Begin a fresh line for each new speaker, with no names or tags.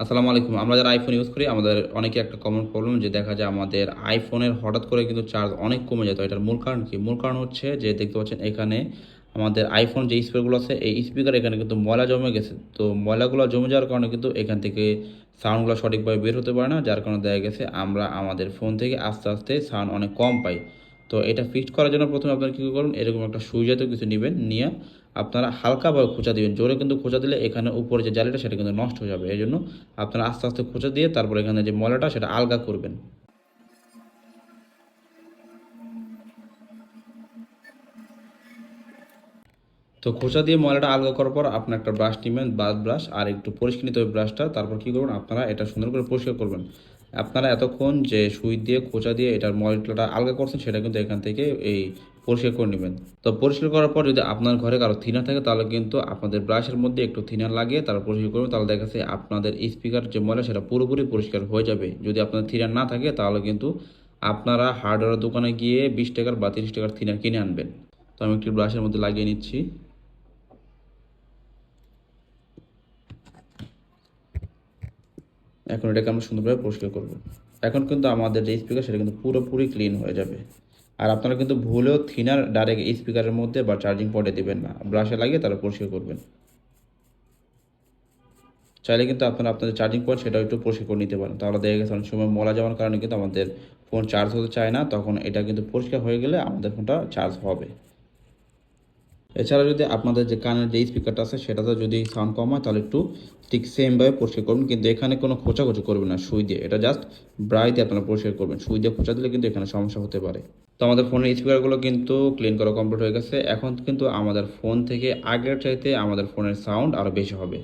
আসসালামু আলাইকুম। আমরা যারা আইফোন ইউজ করি আমাদের অনেকে একটা কমন প্রবলেম যে দেখা যায় আমাদের আইফোনের হঠাৎ করে কিন্তু চার্জ অনেক কমে যায়। তো এটার মূল কারণ কি? মূল কারণ হচ্ছে যে দেখতে পাচ্ছেন এখানে আমাদের আইফোন যে স্পিকারগুলো আছে এই স্পিকার এখানে কিন্তু ময়লা জমে গেছে। তো ময়লাগুলো জমে যাওয়ার কারণে কিন্তু এখান থেকে সাউন্ডগুলো সঠিকভাবে বের হতে পারে না। যার কারণে দেখা গেছে আমরা আমাদের ফোন থেকে আস্তে, আস্তে সাউন্ড অনেক কম পাই। তো এটা ফিক্সড করার জন্য ১ম এ আপনারা কী করুন, এরকম একটা সুই জাতীয় কিছু নিবেন, নিয়ে আপনারা হালকাভাবে খোঁচা দিবেন। জোরে কিন্তু খোঁচা দিলে এখানে উপরে যে জালিটা সেটা কিন্তু নষ্ট হয়ে যাবে। এজন্য আপনারা আস্তে, আস্তে খোঁচা দিয়ে তারপর এখানে যে ময়লাটা সেটা আলগা করবেন। তো খোঁচা দিয়ে ময়লাটা আলগা করার পর আপনার একটা ব্রাশ নিবেন, বাথ ব্রাশ, আর একটু পরিষ্কার নিতে হবে ব্রাশটা। তারপর কী করবেন, আপনারা এটা সুন্দর করে পরিষ্কার করবেন। আপনারা এতক্ষণ যে সুই দিয়ে খোঁচা দিয়ে এটার ময়লাটা আলগা করছেন সেটা কিন্তু এখান থেকে এই পরিষ্কার করে নেবেন। তো পরিষ্কার করার পর যদি আপনার ঘরে কারো থিনার থাকে তাহলে কিন্তু আপনাদের ব্রাশের মধ্যে একটু থিনার লাগিয়ে তারপর পরিষ্কার করবেন। তাহলে দেখা যাচ্ছে আপনাদের স্পিকার যে ময়লা সেটা পুরোপুরি পরিষ্কার হয়ে যাবে। যদি আপনার থিনার না থাকে তাহলে কিন্তু আপনারা হার্ডওয়্যারের দোকানে গিয়ে ৳20 বা ৳30 থিনার কিনে আনবেন। তো আমি একটু ব্রাশের মধ্যে লাগিয়ে নিচ্ছি। এখন এটাকে আমরা সুন্দরভাবে পরিষ্কার করব। এখন কিন্তু আমাদের যে স্পিকার সেটা কিন্তু পুরোপুরি ক্লিন হয়ে যাবে। আর আপনারা কিন্তু ভুলেও থিনার ডাইরেক্ট স্পিকারের মধ্যে বা চার্জিং পটে দিবেন না। ব্রাশে লাগিয়ে তারপর পরিষ্কার করবেন। চাইলে কিন্তু আপনারা আপনাদের চার্জিং পয়েন্ট সেটাও একটু পরিষ্কার করে নিতে পারেন। তাহলে দেখা গেছে অনেক সময় ময়লা যাওয়ার কারণে কিন্তু আমাদের ফোন চার্জ হতে চায় না। তখন এটা কিন্তু পরিষ্কার হয়ে গেলে আমাদের ফোনটা চার্জ হবে। এছাড়া যদি আপনাদের যে কানের যে স্পিকারটা আছে সেটাতে যদি সাউন্ড কম হয় তাহলে একটু ঠিক সেমভাবে পরিষ্কার করবেন। কিন্তু এখানে কোনো খোঁচাখুচি করবেন না সুই দিয়ে। এটা জাস্ট ব্রাশ দিয়ে আপনারা পরিষ্কার করবেন। সুই দিয়ে খোঁচা দিলে কিন্তু এখানে সমস্যা হতে পারে। তো আমাদের ফোনের স্পিকারগুলো কিন্তু ক্লিন করা কমপ্লিট হয়ে গেছে। এখন কিন্তু আমাদের ফোন থেকে আগের চাইতে আমাদের ফোনের সাউন্ড আরও বেশি হবে।